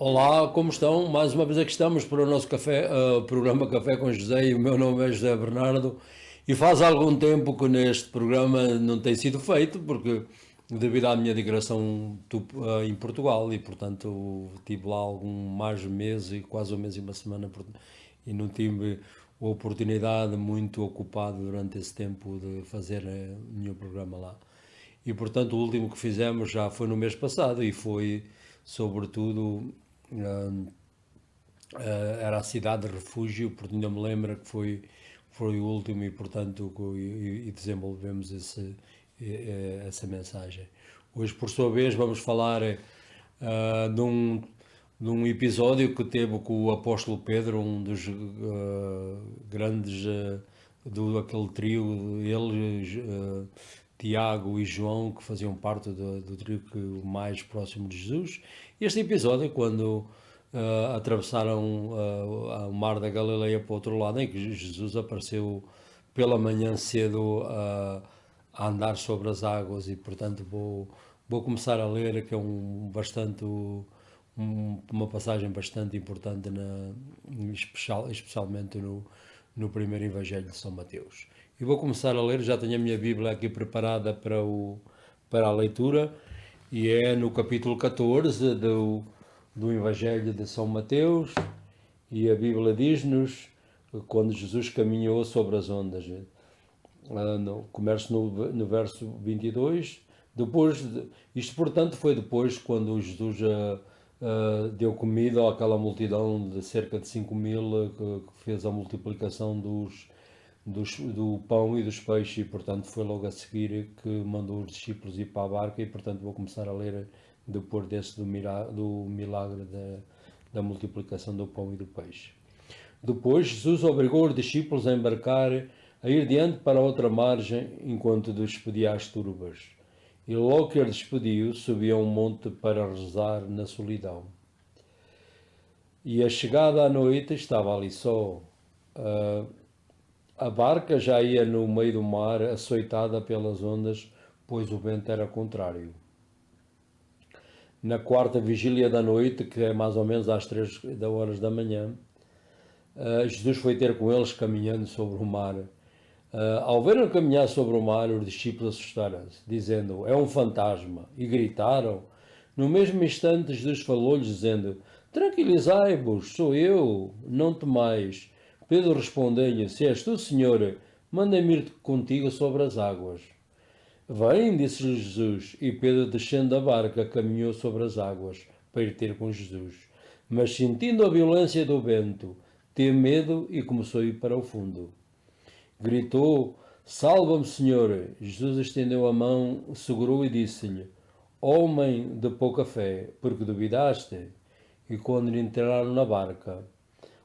Olá, como estão? Mais uma vez aqui estamos para o nosso programa Café com José e o meu nome é José Bernardo e faz algum tempo que neste programa não tem sido feito porque devido à minha digressão em Portugal e portanto tive lá algum mais mês e quase um mês e uma semana e não tive a oportunidade muito ocupado durante esse tempo de fazer nenhum programa lá. E portanto o último que fizemos já foi no mês passado e foi sobretudo era a cidade de refúgio, porque ainda me lembro que foi o último e portanto desenvolvemos essa mensagem. Hoje por sua vez vamos falar de um episódio que teve com o apóstolo Pedro, um dos grandes do aquele trio, ele, Tiago e João, que faziam parte do trio mais próximo de Jesus. Este episódio, quando atravessaram o mar da Galileia para o outro lado, em que Jesus apareceu pela manhã cedo a andar sobre as águas, e portanto vou começar a ler, que é uma passagem bastante importante, especialmente no primeiro Evangelho de São Mateus. E vou começar a ler, já tenho a minha Bíblia aqui preparada para a leitura, e é no capítulo 14 do Evangelho de São Mateus, e a Bíblia diz-nos quando Jesus caminhou sobre as ondas. Começo no verso 22. Isto, portanto, foi depois quando Jesus deu comida àquela multidão de cerca de 5.000, que fez a multiplicação do pão e dos peixes, e portanto foi logo a seguir que mandou os discípulos ir para a barca, e portanto vou começar a ler depois do milagre da multiplicação do pão e do peixe. Depois Jesus obrigou os discípulos a embarcar, a ir diante para outra margem, enquanto despedia as turbas. E logo que ele despediu, subiu a um monte para rezar na solidão. E a chegada à noite estava ali só. A barca já ia no meio do mar, açoitada pelas ondas, pois o vento era contrário. Na quarta vigília da noite, que é mais ou menos às 3 horas da manhã, Jesus foi ter com eles caminhando sobre o mar. Ao verem caminhar sobre o mar, os discípulos assustaram-se, dizendo: "É um fantasma", e gritaram. No mesmo instante, Jesus falou-lhes, dizendo: "Tranquilizai-vos, sou eu, não temais." Pedro respondeu-lhe: "Se és tu, Senhor, manda-me ir contigo sobre as águas." "Vem", disse-lhe Jesus, e Pedro, descendo da barca, caminhou sobre as águas para ir ter com Jesus. Mas, sentindo a violência do vento, teve medo e começou a ir para o fundo. Gritou: "Salva-me, Senhor!" Jesus estendeu a mão, segurou e disse-lhe: "Homem de pouca fé, porque duvidaste?" E quando entraram na barca,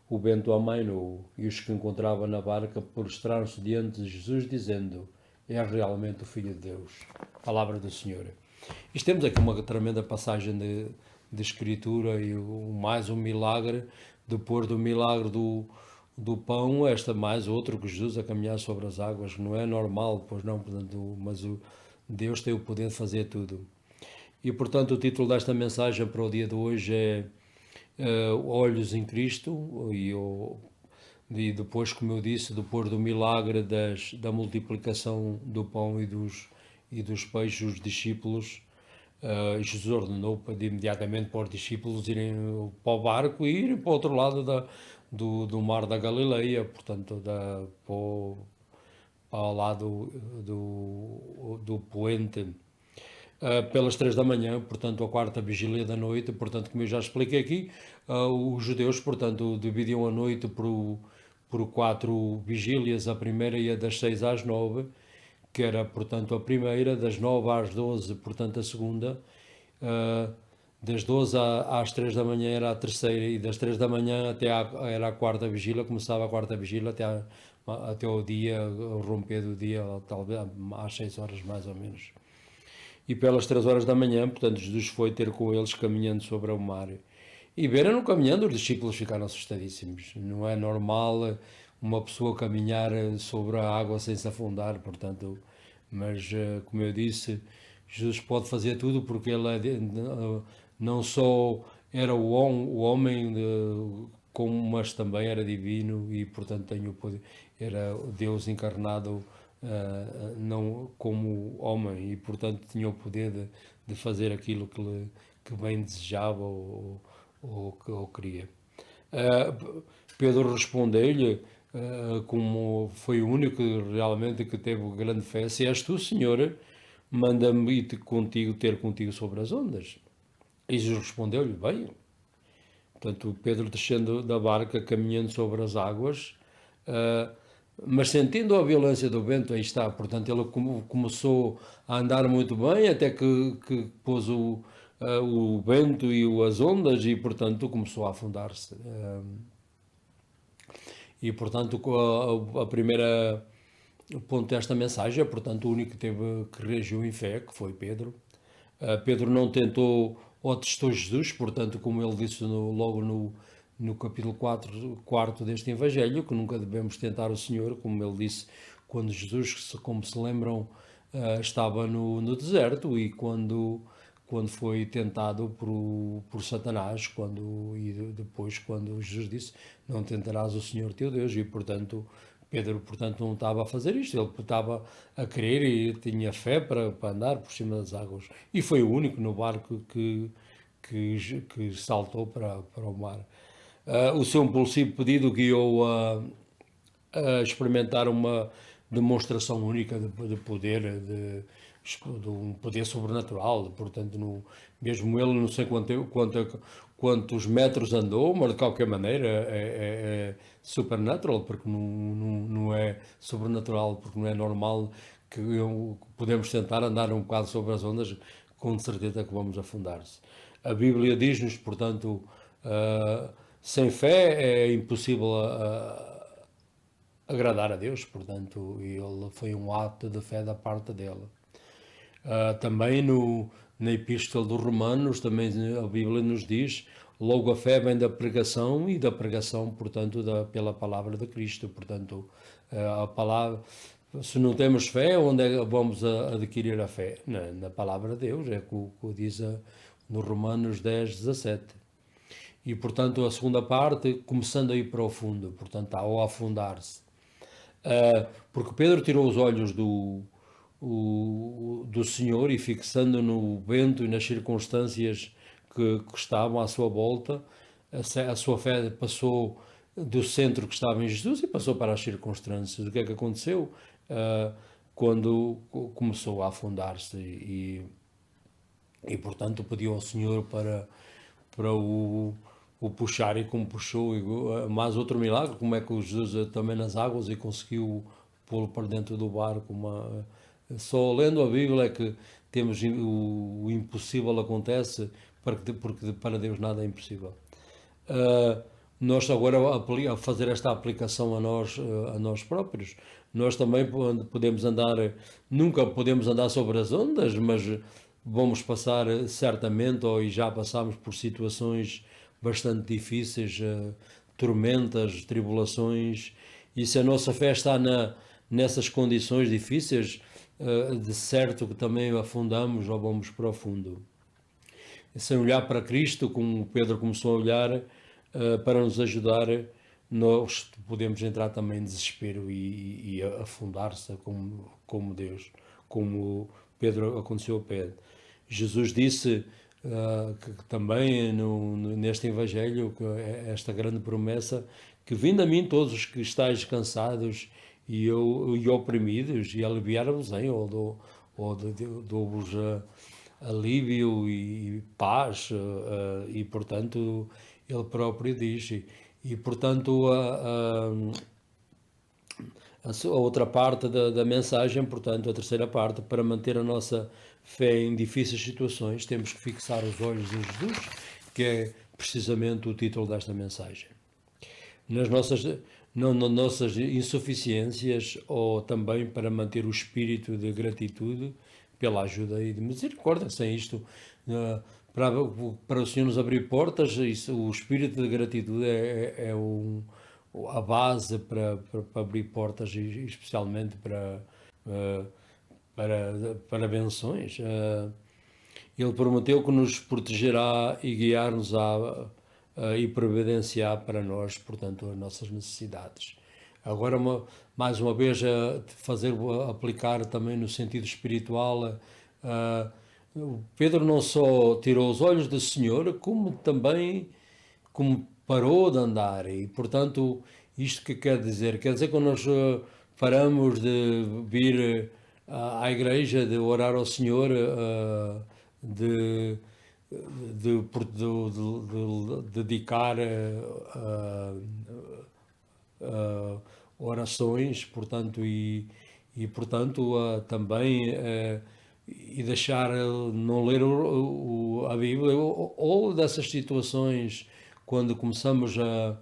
o vento amainou, e os que encontravam na barca prostraram-se diante de Jesus, dizendo: "É realmente o Filho de Deus." Palavra do Senhor. Isto, temos aqui uma tremenda passagem de escritura, e mais um milagre, depois do milagre do pão, mais outro, que Jesus a caminhar sobre as águas, que não é normal, pois não, portanto, mas Deus tem o poder de fazer tudo. E portanto o título desta mensagem para o dia de hoje é Olhos em Cristo, e depois, como eu disse, depois do milagre da multiplicação do pão e dos peixes, os discípulos, Jesus ordenou imediatamente para os discípulos irem para o barco e irem para o outro lado do mar da Galileia, portanto para o lado do poente, pelas 3 da manhã, portanto a quarta vigília da noite. Portanto, como eu já expliquei aqui, os judeus, portanto, dividiam a noite por 4 vigílias, a primeira ia das 6 às 9, que era, portanto, a primeira, das 9 às 12, portanto, a segunda, das 12 às 3 da manhã era a terceira, e das 3 da manhã era a quarta vigília, começava a quarta vigília até o dia, o romper do dia, talvez às 6 horas mais ou menos. E pelas 3 horas da manhã, portanto, Jesus foi ter com eles caminhando sobre o mar. E viram-no caminhando, os discípulos ficaram assustadíssimos. Não é normal uma pessoa caminhar sobre a água sem se afundar, portanto, mas como eu disse, Jesus pode fazer tudo, porque ele não só era o homem, mas também era divino e, portanto, tem o poder, era Deus encarnado, não como homem, e, portanto, tinha o poder de fazer aquilo que bem desejava ou queria. Pedro respondeu-lhe, como foi o único realmente que teve grande fé: se és tu, Senhor, manda-me ir ter contigo sobre as ondas. E Jesus respondeu-lhe: bem. Portanto, Pedro descendo da barca, caminhando sobre as águas, mas sentindo a violência do vento, aí está. Portanto, ele começou a andar muito bem, até que pôs o vento e as ondas, e, portanto, começou a afundar-se. E, portanto, a primeira ponto desta mensagem é, portanto, o único que reagiu em fé, que foi Pedro. Pedro não tentou ou testou Jesus, portanto, como ele disse logo no capítulo 4 deste Evangelho, que nunca devemos tentar o Senhor, como ele disse quando Jesus, como se lembram, estava no deserto, e quando foi tentado por Satanás, e depois quando Jesus disse: não tentarás o Senhor teu Deus. E, portanto, Pedro, portanto, não estava a fazer isto, ele estava a querer e tinha fé para andar por cima das águas. E foi o único no barco que saltou para o mar. O seu impulsivo pedido guiou a experimentar uma demonstração única de poder, de um poder sobrenatural. Portanto, mesmo ele não sei quantos metros andou, mas de qualquer maneira é supernatural, porque não é sobrenatural, porque não é normal que podemos tentar andar um bocado sobre as ondas, com certeza que vamos afundar-se. A Bíblia diz-nos, portanto, sem fé é impossível agradar a Deus, portanto, ele foi um ato de fé da parte dele. Também na Epístola dos Romanos, também a Bíblia nos diz: logo a fé vem da pregação, e da pregação, portanto, pela palavra de Cristo. Portanto, a palavra, se não temos fé, onde é que vamos adquirir a fé? Na palavra de Deus, é o que diz no Romanos 10:17. E, portanto, a segunda parte, começando a ir para o fundo, portanto, ao afundar-se. Porque Pedro tirou os olhos do Senhor, e, fixando no vento e nas circunstâncias que estavam à sua volta, a sua fé passou do centro que estava em Jesus e passou para as circunstâncias. O que é que aconteceu? Quando começou a afundar-se, e, portanto, pediu ao Senhor para o puxar, e como puxou. E mais outro milagre, como é que o Jesus também nas águas e conseguiu pô-lo para dentro do barco. Só lendo a Bíblia é que temos o impossível acontece, porque para Deus nada é impossível. Nós agora, a fazer esta aplicação a nós próprios, nós também podemos andar, nunca podemos andar sobre as ondas, mas vamos passar certamente, ou já passamos por situações bastante difíceis, tormentas, tribulações, e se a nossa fé está nessas condições difíceis, de certo que também afundamos ou vamos para o fundo. Sem olhar para Cristo, como Pedro começou a olhar, para nos ajudar, nós podemos entrar também em desespero e afundar-se como Deus, como Pedro aconteceu a Pedro. Jesus disse que também neste Evangelho, que esta grande promessa, que vindo a mim todos os que estáis cansados e oprimidos, e aliviar-vos-ei, ou dou-vos alívio e paz, e, portanto, ele próprio diz. E, portanto, a outra parte da mensagem, portanto, a terceira parte: para manter a nossa fé em difíceis situações, temos que fixar os olhos em Jesus, que é precisamente o título desta mensagem. Nas nossas insuficiências, ou também para manter o espírito de gratitude pela ajuda e de misericórdia. Sem isto, para o Senhor nos abrir portas, o espírito de gratitude é a base para abrir portas, e especialmente para benções. Ele prometeu que nos protegerá e guiar-nos-á e providenciar para nós, portanto, as nossas necessidades. Agora, mais uma vez, aplicar também no sentido espiritual, Pedro não só tirou os olhos do Senhor, como também como parou de andar. E, portanto, isto que quer dizer? Quer dizer que nós paramos de vir à igreja, de orar ao Senhor, de, dedicar orações, portanto, portanto, também e deixar não ler a Bíblia, ou dessas situações quando começamos a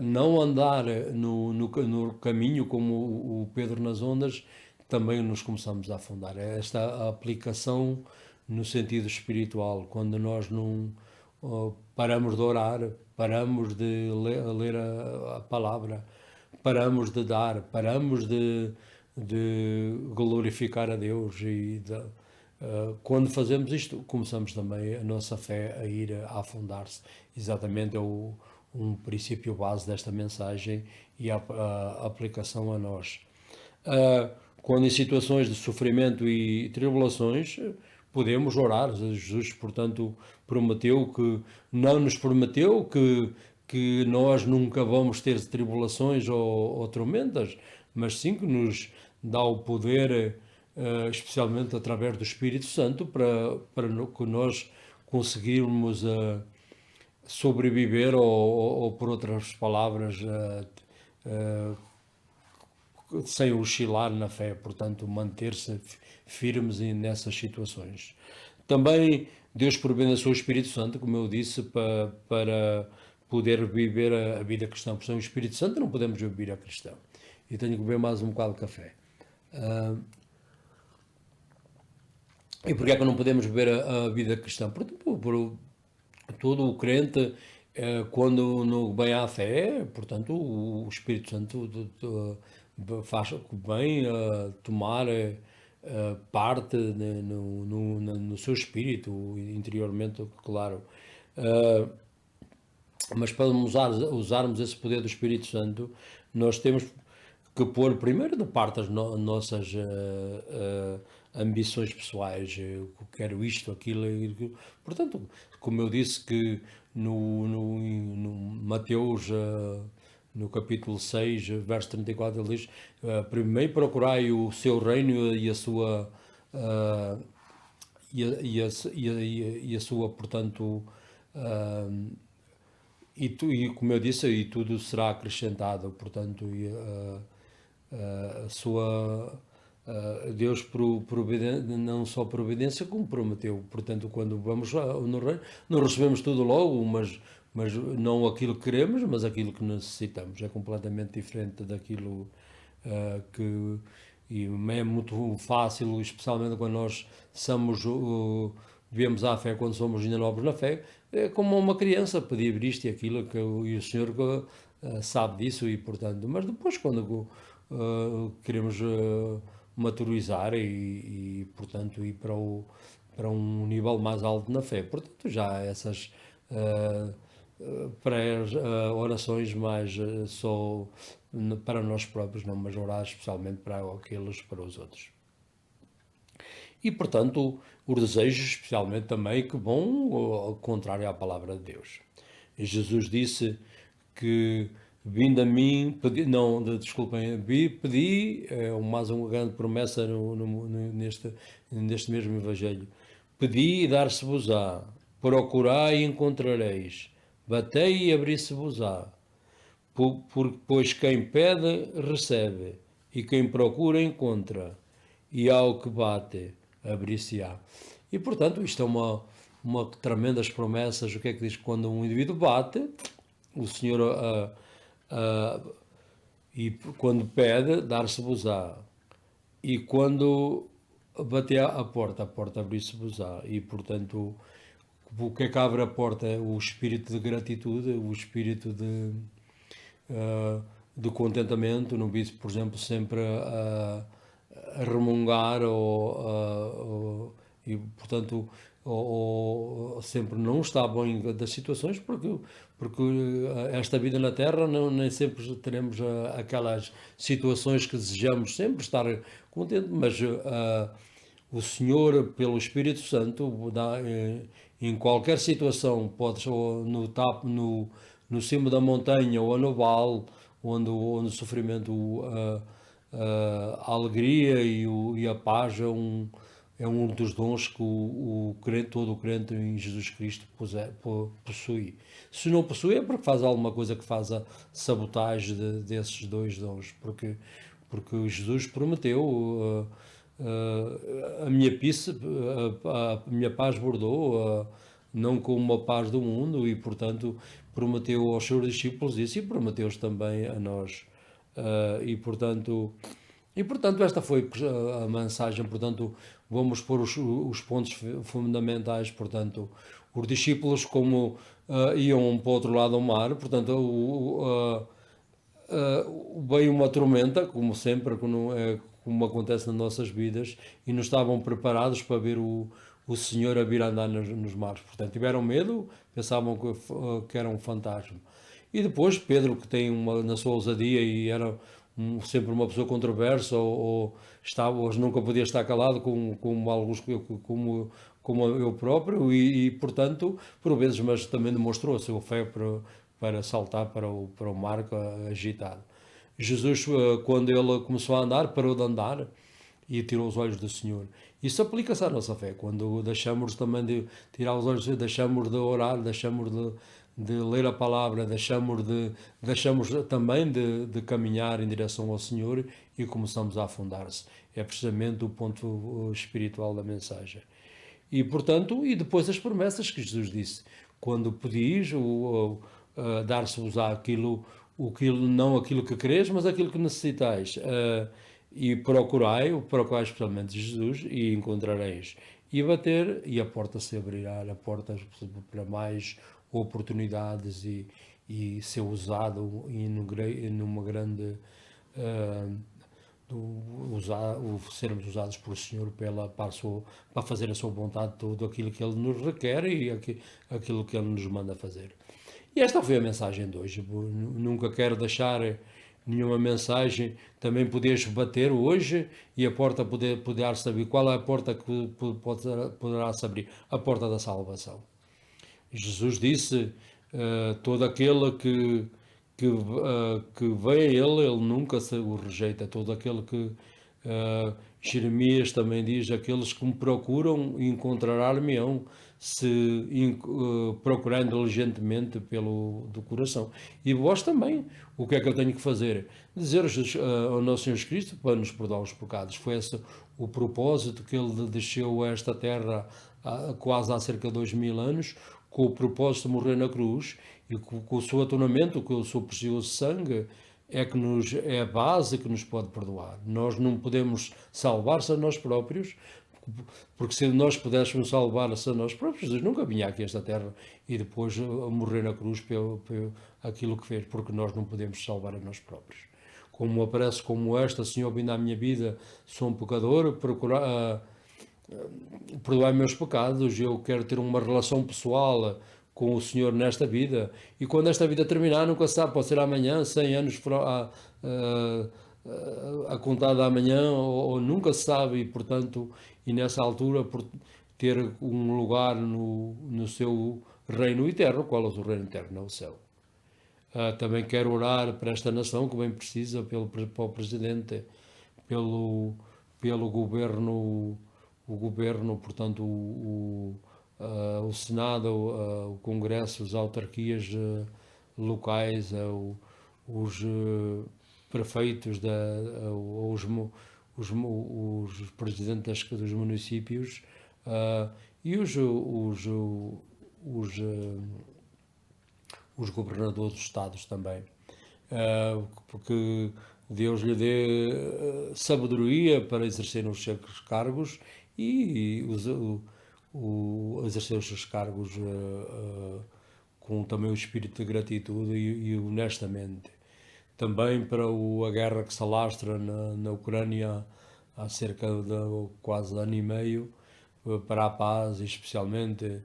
não andar no caminho como o Pedro nas ondas, também nos começamos a afundar. É esta aplicação no sentido espiritual, quando nós não paramos de orar, paramos de ler a palavra, paramos de dar, paramos de glorificar a Deus quando fazemos isto, começamos também a nossa fé a ir a afundar-se. Exatamente é um princípio base desta mensagem e a aplicação a nós. Quando em situações de sofrimento e tribulações, podemos orar. Jesus, portanto, prometeu que, não nos prometeu que nós nunca vamos ter tribulações ou tormentas, mas sim que nos dá o poder, especialmente através do Espírito Santo, para que nós conseguirmos sobreviver ou, por outras palavras, sem oscilar na fé, portanto, manter-se firmes nessas situações. Também Deus providenciou o Espírito Santo, como eu disse, para poder viver a vida cristã. Por sem o Espírito Santo não podemos viver a cristã. E tenho que beber mais um bocado de café. E porquê é que não podemos viver a vida cristã? Porque todo o crente, quando no bem à fé, portanto, o Espírito Santo faz bem tomar parte no seu espírito, interiormente, claro. Mas para usarmos esse poder do Espírito Santo, nós temos que pôr primeiro de parte as nossas ambições pessoais, quero isto, aquilo, aquilo. Portanto, como eu disse que no Mateus, no capítulo 6, verso 34, ele diz, primeiro procurai o seu reino e a sua e a sua, portanto, e como eu disse, e tudo será acrescentado, portanto, a sua Deus não só providência como prometeu, portanto, quando vamos no reino, não recebemos tudo logo, mas não aquilo que queremos, mas aquilo que necessitamos, é completamente diferente daquilo que e é muito fácil, especialmente quando nós vivemos à fé, quando somos ainda novos na fé, é como uma criança pedir isto e aquilo, e o Senhor sabe disso, e portanto, mas depois quando queremos maturizar portanto, ir para um nível mais alto na fé, portanto, já essas orações mais só para nós próprios, não, mas orar especialmente para aqueles, para os outros. E, portanto, os desejos, especialmente também, que vão ao contrário à palavra de Deus. E Jesus disse que, vindo a mim, desculpem, pedi, mais uma grande promessa neste mesmo Evangelho, pedi e dar-se-vos-á, procurai e encontrareis, batei e abrir-se-vos-á, pois quem pede, recebe, e quem procura, encontra, e ao que bate, abrir-se-á. E, portanto, isto é uma tremendas promessas. O que é que diz? Quando um indivíduo bate, o Senhor, e quando pede, dar-se-vos-á. E quando bater a porta abrir-se-vos-á. E, portanto, o que é que abre a porta? É o espírito de gratitude, o espírito de contentamento. Não vi, por exemplo, sempre a remungar e portanto sempre não está bem das situações, porque esta vida na Terra nem sempre teremos aquelas situações que desejamos sempre estar contente, mas o Senhor, pelo Espírito Santo, em qualquer situação, podes ou no tapo, no cimo da montanha ou no vale, onde o sofrimento, a alegria e a paz é um dos dons que o crente, todo o crente em Jesus Cristo possui. Se não possui é porque faz alguma coisa que faz a sabotagem desses dois dons, porque Jesus prometeu, a minha a minha paz bordou, não com uma paz do mundo, e portanto prometeu aos seus discípulos isso e prometeu-os também a nós. E portanto esta foi a mensagem. Portanto, vamos pôr os pontos fundamentais. Portanto, os discípulos como iam para o outro lado do mar, portanto veio uma tormenta, como sempre, como acontece nas nossas vidas, e não estavam preparados para ver o Senhor a vir andar nos mares. Portanto, tiveram medo, pensavam que era um fantasma. E depois Pedro, que tem na sua ousadia e era sempre uma pessoa controversa, ou nunca podia estar calado, como alguns, como eu próprio, portanto, por vezes, mas também demonstrou a sua fé para saltar para o mar agitado. Jesus, quando ele começou a andar, parou de andar e tirou os olhos do Senhor. Isso aplica-se à nossa fé. Quando deixamos também de tirar os olhos, deixamos de orar, deixamos de ler a palavra, deixamos também de caminhar em direção ao Senhor e começamos a afundar-se. É precisamente o ponto espiritual da mensagem. E, portanto, e depois as promessas que Jesus disse. Quando pedis, dar-se-vos não aquilo que queres, mas aquilo que necessitais. E procurai especialmente Jesus, e encontrareis. E bater, e a porta se abrirá, a porta para mais oportunidades, e ser usado numa grande. Sermos usados pelo Senhor para fazer a sua vontade, tudo aquilo que Ele nos requer e aquilo que Ele nos manda fazer. E esta foi a mensagem de hoje. Nunca quero deixar nenhuma mensagem. Também poderes bater hoje e a porta poder saber qual é a porta que poderá se abrir. A porta da salvação. Jesus disse, todo aquele que vem a Ele nunca o rejeita. Todo aquele que... Jeremias também diz, aqueles que me procuram encontrarão-me-ão, se procurarem diligentemente do coração. E vós também. O que é que eu tenho que fazer? Dizer ao nosso Senhor Cristo para nos perdoar os pecados. Foi esse o propósito que Ele desceu a esta terra quase há cerca de 2000 anos, com o propósito de morrer na cruz, e com o seu atonamento, com o seu precioso sangue, é a base que nos pode perdoar. Nós não podemos salvar-se a nós próprios, porque se nós pudéssemos salvar-se a nós próprios, Jesus nunca vinha aqui a esta terra e depois morrer na cruz pelo aquilo que fez, porque nós não podemos salvar a nós próprios. Como aparece como esta, Senhor, vindo à minha vida, sou um pecador, perdoai meus pecados, eu quero ter uma relação pessoal com o Senhor nesta vida, e quando esta vida terminar, nunca se sabe, pode ser amanhã, 100 anos a contar de amanhã, ou nunca se sabe, e portanto, e nessa altura, por ter um lugar no seu reino eterno. Qual é o reino eterno? É o céu. Também quero orar para esta nação que bem precisa, para o Presidente, pelo governo, portanto, o Senado, o Congresso, as autarquias locais, os prefeitos, os presidentes dos municípios, e os governadores dos estados também, porque Deus lhe dê sabedoria para exercer os seus cargos e exercer os seus cargos com também o espírito de gratitude e honestamente. Também para a guerra que se alastra na Ucrânia há cerca de quase ano e meio, para a paz e especialmente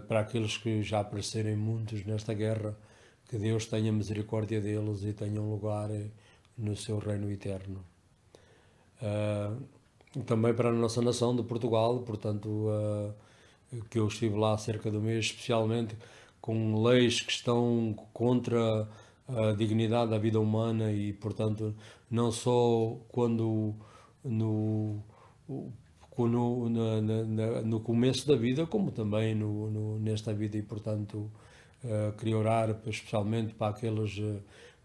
para aqueles que já aparecerem muitos nesta guerra, que Deus tenha misericórdia deles e tenha um lugar no seu reino eterno. Também para a nossa nação de Portugal, portanto, que eu estive lá há cerca de um mês, especialmente com leis que estão contra a dignidade da vida humana e, portanto, não só quando no, no começo da vida, como também nesta vida e, portanto, queria orar especialmente para aqueles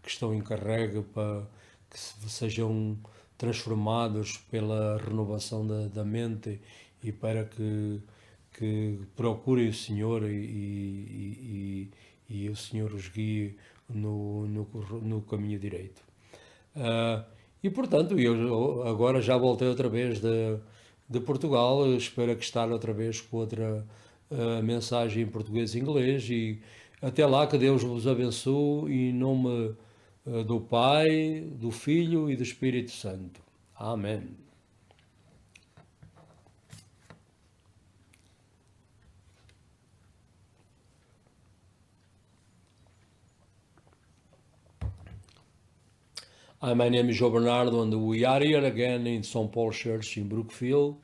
que estão em carrega, para que sejam transformados pela renovação da mente e para que procurem o Senhor e o Senhor os guie no caminho direito. E portanto, eu agora já voltei outra vez de Portugal, espero que estar outra vez com outra mensagem em português e inglês e até lá que Deus vos abençoe em nome do Pai, do Filho e do Espírito Santo. Amém. Hi, my name is Joe Bernardo, and we are here again in St. Paul Church in Brookfield,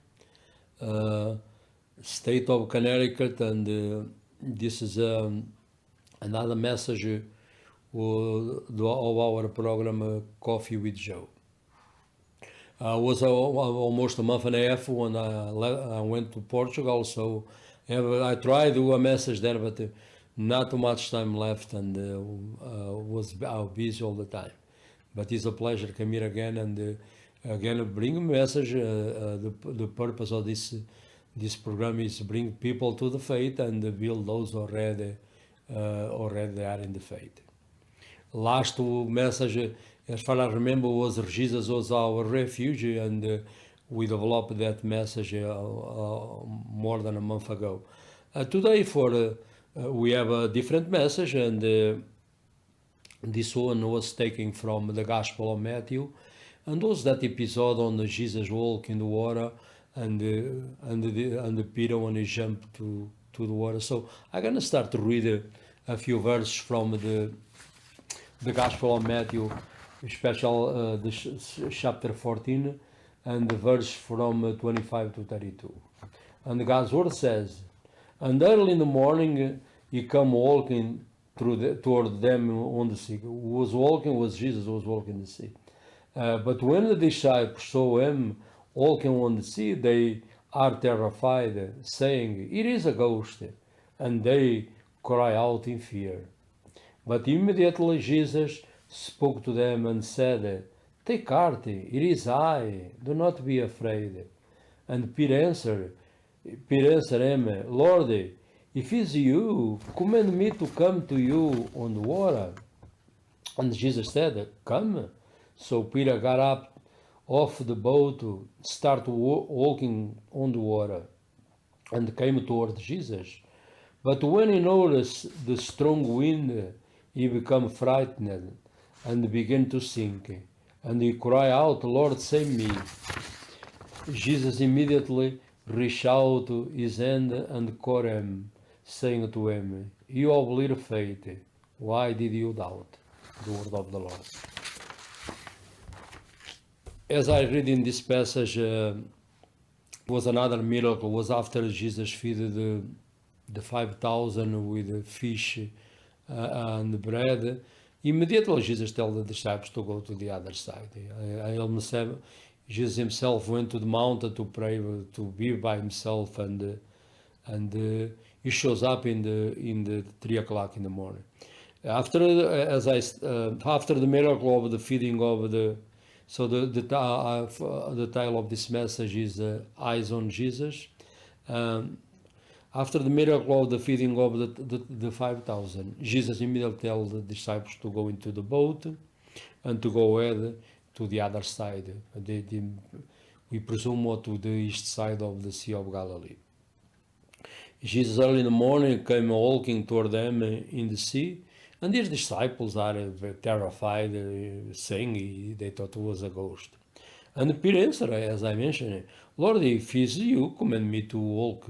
state of Connecticut, and this is another message of our program Coffee with Joe. Was almost a month and a half when I went to Portugal, so I tried to do a message there, but not too much time left, and was busy all the time. But it's a pleasure to come here again and again bring a message. The purpose of this program is to bring people to the faith and build those already are in the faith. Last message, as far as I remember, was Jesus was our refuge, and we developed that message more than a month ago. Today, we have a different message, and this one was taken from the Gospel of Matthew, and was that episode on Jesus walk in the water, and Peter when he jumped to the water. So I'm gonna start to read a few verses from the Gospel of Matthew, especially chapter 14, and the verse from 25 to 32. And God's word says, "And early in the morning he come walking toward them on the sea." Who was walking was Jesus, who was walking the sea. But when the disciples saw him walking on the sea, they are terrified, saying, "It is a ghost," and they cry out in fear. But immediately Jesus spoke to them and said, "Take heart, it is I, do not be afraid." And Peter answered him, "Lord, if it is you, command me to come to you on the water." And Jesus said, "Come." So Peter got up off the boat to start walking on the water and came toward Jesus. But when he noticed the strong wind, he became frightened and began to sink. And he cried out, "Lord, save me." Jesus immediately reached out his hand and caught him, saying to him, "You of little faith, why did you doubt?" The word of the Lord. As I read in this passage, was another miracle. Was after Jesus fed the 5,000 with fish and bread. Immediately Jesus told the disciples to go to the other side. Jesus himself went to the mountain to pray, to be by himself, and he shows up in the 3 o'clock in the morning. After the miracle of the feeding of the title of this message is Eyes on Jesus. After the miracle of the feeding of the 5,000, Jesus immediately tells the disciples to go into the boat and to go ahead to the other side. We presume to the east side of the Sea of Galilee. Jesus early in the morning came walking toward them in the sea, and his disciples are terrified, saying they thought it was a ghost. And Peter answered, as I mentioned, Lord, if it's you, command me to walk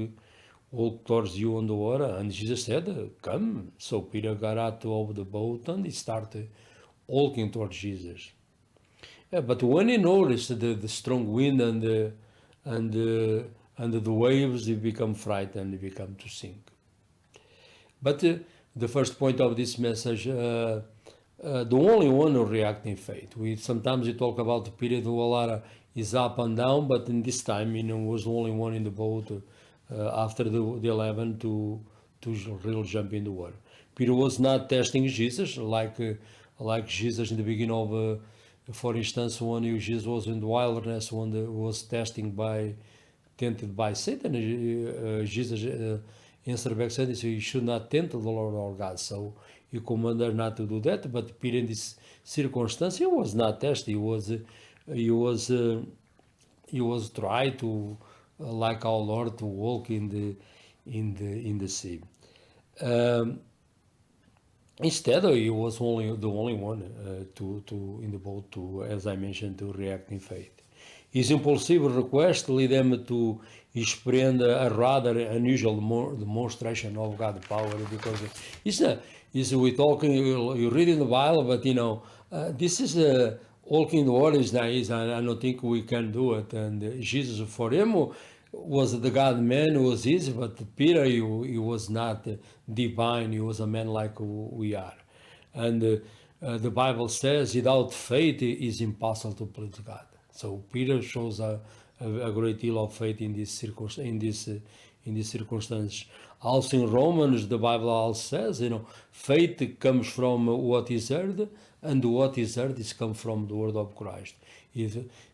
towards you on the water. And Jesus said, come. So Peter got out of the boat and he started walking towards Jesus. Yeah, but when he noticed the strong wind and the waves, he become frightened, he become to sink. But the first point of this message, the only one who react in faith. Sometimes we talk about the period who a lot is up and down, but in this time, was the only one in the boat after the 11 to really jump in the water. Peter was not testing Jesus like Jesus in the beginning of, for instance, when Jesus was in the wilderness, when was tempted by Satan. Jesus answered back saying, so you should not tempt the Lord our God. So you command her not to do that. But Peter, in this circumstance, he was not tested. He was trying to, like our Lord, to walk in the sea. Instead, he was the only one in the boat to, as I mentioned, to react in faith. His impulsive request led them to experience a rather unusual demonstration of God's power, because we talking, you read in the Bible, but this is walking in the water is nice, and I don't think we can do it. And Jesus, for him, was the God man who was easy, but Peter, he was not divine. He was a man like we are. And the Bible says, without faith, it is impossible to please God. So Peter shows a great deal of faith in this circumstance. Also in Romans, the Bible also says, faith comes from what is heard, and what is heard is come from the word of Christ.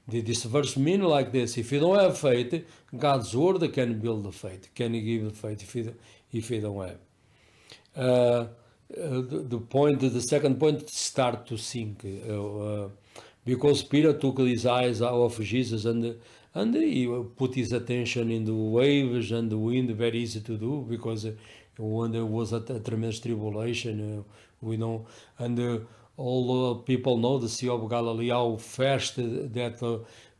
This verse means like this: if you don't have faith, God's word can build the faith, can give the faith if you don't have. The second point, start to sink. Because Peter took his eyes off Jesus and he put his attention in the waves and the wind, very easy to do, because when there was a tremendous tribulation, we know, and all people know the Sea of Galilee, how fast that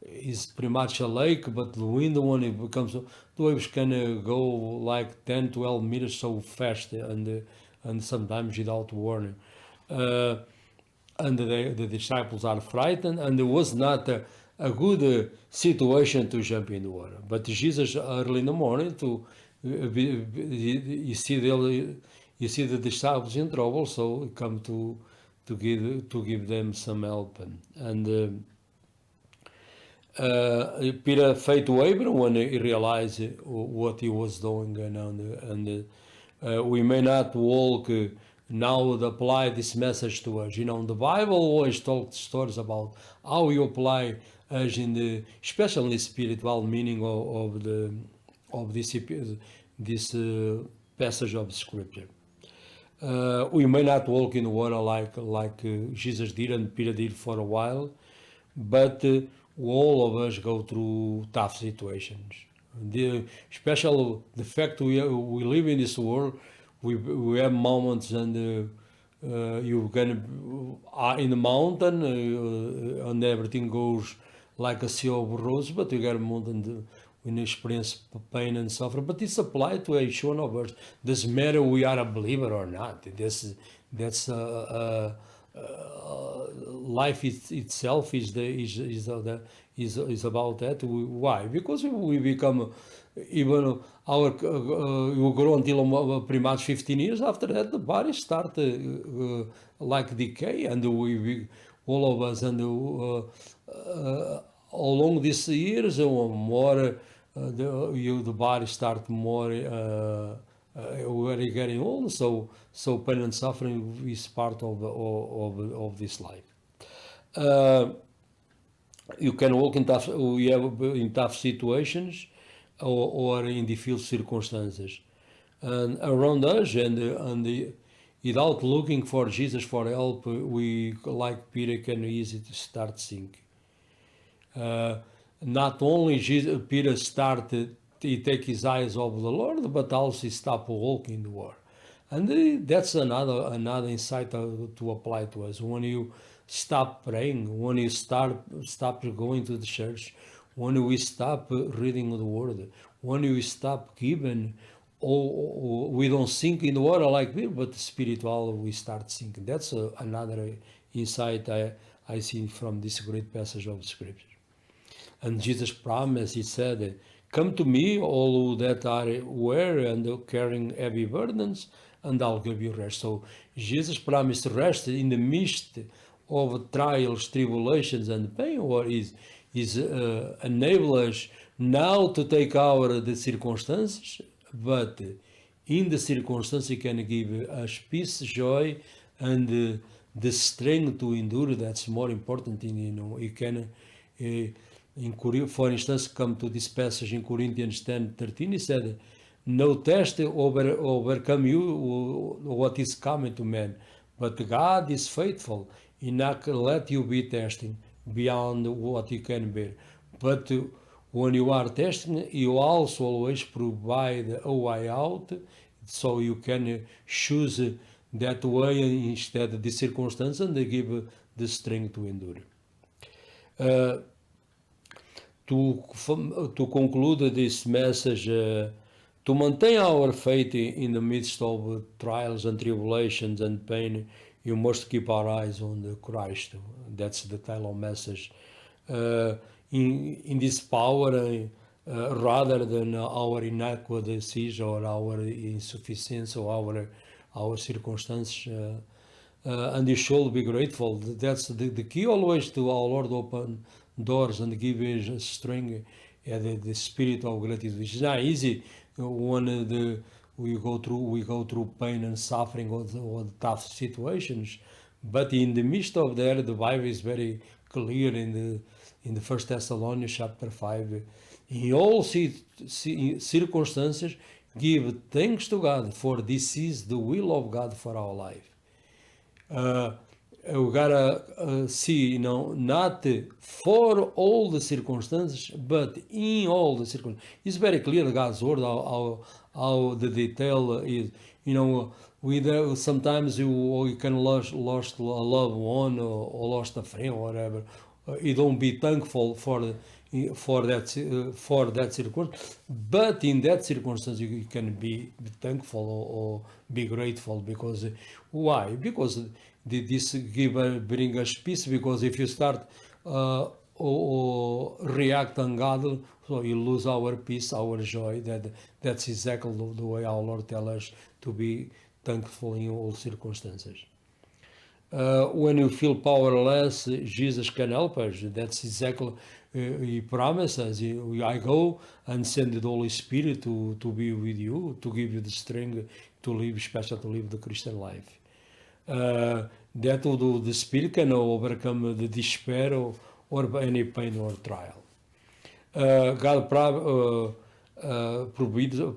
is pretty much a lake, but the wind, when it becomes, the waves can go like 10, 12 meters so fast, and sometimes without warning. And the disciples are frightened, and it was not a good situation to jump in the water. But Jesus, early in the morning, you see the disciples in trouble, so he come to give them some help. And Peter faith wavered when he realized what he was doing, and we may not walk. Now apply this message to us. The Bible always talks stories about how you apply us especially in the spiritual meaning of this passage of Scripture. We may not walk in the water like Jesus did and Peter did for a while, but all of us go through tough situations. Especially the fact we live in this world. We have moments, and you can in the mountain, and everything goes like a sea of roses, but you get a mountain when you experience pain and suffering. But it's applied to each one of us. Doesn't matter we are a believer or not. That's life itself is about that. Why? Because we become, even our you grow until pretty much 15 years. After that, the body start like decay, and we all of us, and along these years, more the body start more. We're getting old, so pain and suffering is part of this life. You can walk in tough situations, or in difficult circumstances, and around us, and without looking for Jesus for help, we, like Peter, can easily start sinking. Not only Peter started, he take his eyes off the Lord, but also he stopped walking the water. And that's another insight to apply to us. When you stop praying, when you stop going to the church, when we stop reading the word, when we stop giving, or we don't sink in the water like we, but spiritual we start sinking. That's another insight I see from this great passage of Scripture. And Jesus promised, he said, "Come to me, all that are weary and carrying heavy burdens, and I'll give you rest." So Jesus promised rest in the midst of trials, tribulations, and pain, or is enable us now to take the circumstances, but in the circumstances he can give us peace, joy, and the strength to endure. That's more important. You can, for instance, come to this passage in Corinthians 10:13. He said, "No test overcome you what is coming to man, but God is faithful. He not let you be testing beyond what you can bear. But when you are testing, you also always provide a way out, so you can choose that way instead of the circumstance, and they give the strength to endure." To conclude this message, to maintain our faith in the midst of trials and tribulations and pain, you must keep our eyes on the Christ. That's the title message. In this power, rather than our inadequacies or our insufficiency or our circumstances, and you should be grateful. That's the key always to our Lord open doors and give us strength, the spirit of gratitude, which is not easy when we go through pain and suffering or tough situations. But in the midst of that, the Bible is very clear in the First Thessalonians chapter 5. In all circumstances, give thanks to God, for this is the will of God for our life. We gotta see, not for all the circumstances, but in all the circumstances. It's very clear God's word how the detail is. Sometimes you can lose a loved one or lost a friend or whatever. You don't be thankful for that circumstance, but in that circumstance you can be thankful or be grateful. Because why? Because this bring us peace. Because if you start or react ungodly, so you lose our peace, our joy. That's exactly the way our Lord tells us to be thankful in all circumstances. When you feel powerless, Jesus can help us. That's exactly, he promises, I go and send the Holy Spirit to be with you, to give you the strength to live, especially to live the Christian life. That the Spirit can overcome the despair or any pain or trial. God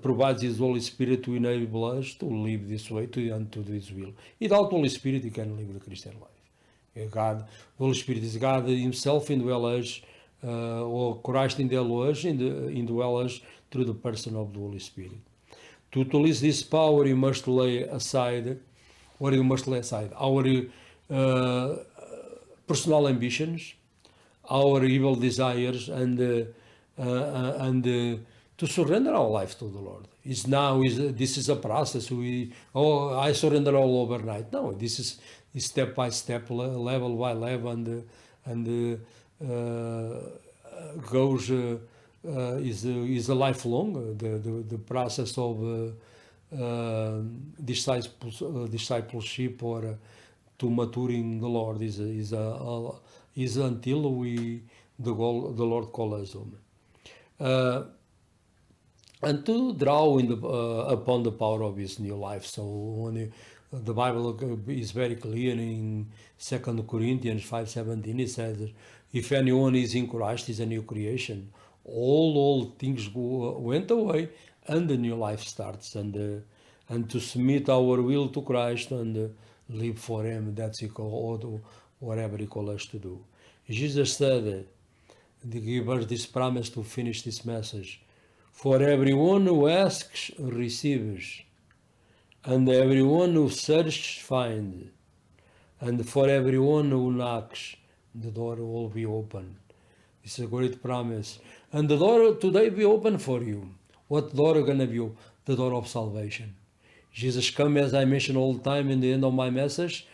provides His Holy Spirit to enable us to live this way, and to do His will. Without Holy Spirit, you can live the Christian life. The Holy Spirit is God Himself indwell us, or Christ indwell us through the person of the Holy Spirit. To release this power, you must lay aside our personal ambitions, our evil desires, and to surrender our life to the Lord. This is a process. I surrender all overnight. No, this is step by step, level by level, and goes is a lifelong. The process of discipleship or to maturing the Lord is until the Lord calls us home. And to draw upon the power of His new life. So when the Bible is very clear in 2 Corinthians 5:17, it says, "If anyone is in Christ, is a new creation. All things went away, and the new life starts." And to submit our will to Christ and live for Him. That's whatever He calls us to do. Jesus said, He gave us this promise to finish this message. "For everyone who asks receives, and everyone who searches finds, And for everyone who knocks, the door will be open. It's a great promise. And the door today be open for you. What door gonna be open? The door of salvation. Jesus come, as I mentioned all the time in the end of my message,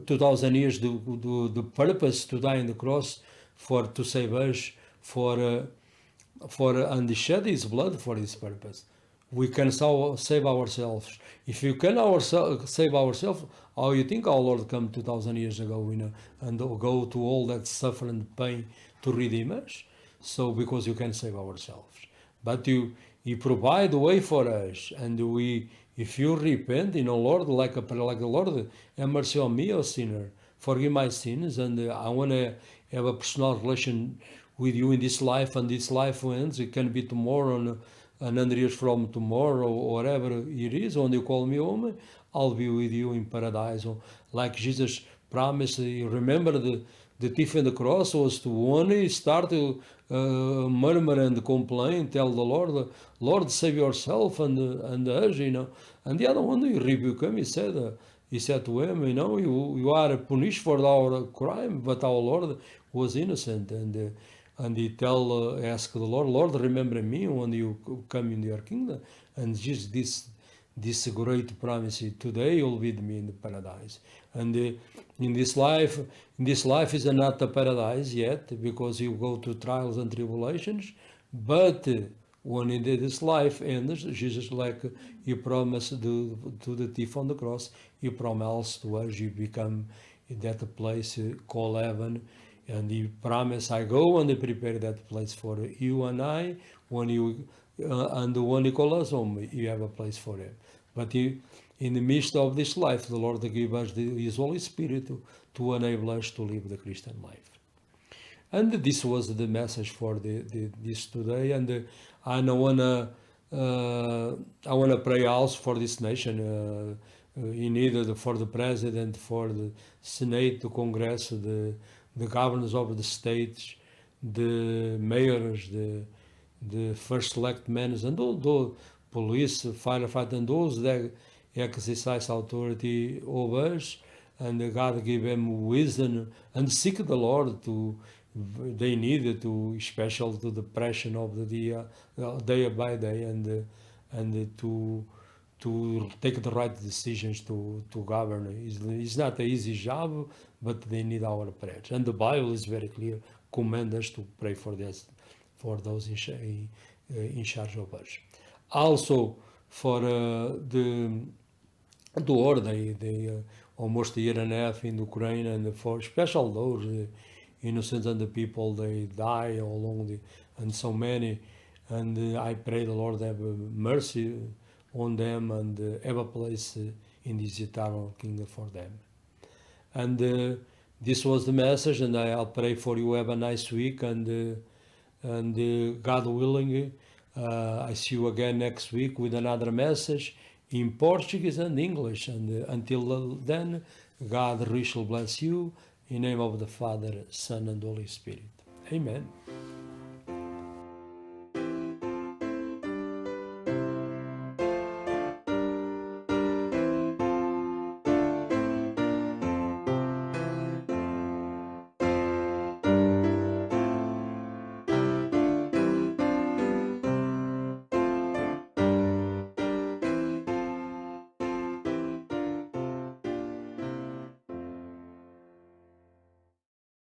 2000 years, the purpose to die on the cross to save us, and he shed his blood for this purpose. We can save ourselves. If you can save ourselves, how you think our Lord come 2000 years ago, and go to all that suffering and pain to redeem us? So because you can save ourselves, but you provide the way for us, and if you repent, Lord, like the Lord, have mercy on me, a sinner, forgive my sins, and I want to have a personal relation with you in this life, and this life ends. It can be tomorrow, and 100 years from tomorrow, or whatever it is, when you call me home, I'll be with you in paradise. Or like Jesus promised, remember the thief on the cross was to only start to murmur and complain, tell the Lord, save yourself and us, And the other one, he rebuked him. He said to him, you are punished for our crime, but our Lord was innocent. And he ask the Lord, remember me when you come in your kingdom. And just this great promise, today you'll be with me in the paradise. And in this life is not a paradise yet, because you go to trials and tribulations. But when this life ends, Jesus, like he promised to the thief on the cross, he promised to us, you become in that place called heaven. And he promised, I go and prepare that place for you and I. When you he calls us home, you have a place for him. But in the midst of this life, the Lord gave us His Holy Spirit to enable us to live the Christian life. And this was the message for this today. And I wanna pray also for this nation. In either for the president, for the Senate, the Congress, the governors of the states, the mayors, the first select men, and all the police, firefighter, and those that exercise authority over us, and God give them wisdom and seek the Lord they need to, special to the pressure of the day by day, and to take the right decisions to govern. It's not an easy job, but they need our prayers. And the Bible is very clear, command us to pray for those in charge of us. Also for the war, they almost a year and a half in Ukraine, and for special those innocents and the people, they die along and so many. And I pray the Lord have mercy on them, and have a place in this eternal kingdom for them. And this was the message, and I'll pray for you. Have a nice week, and God willing, I see you again next week with another message in Portuguese and English. And until then, God richly bless you in the name of the Father, Son, and Holy Spirit. Amen.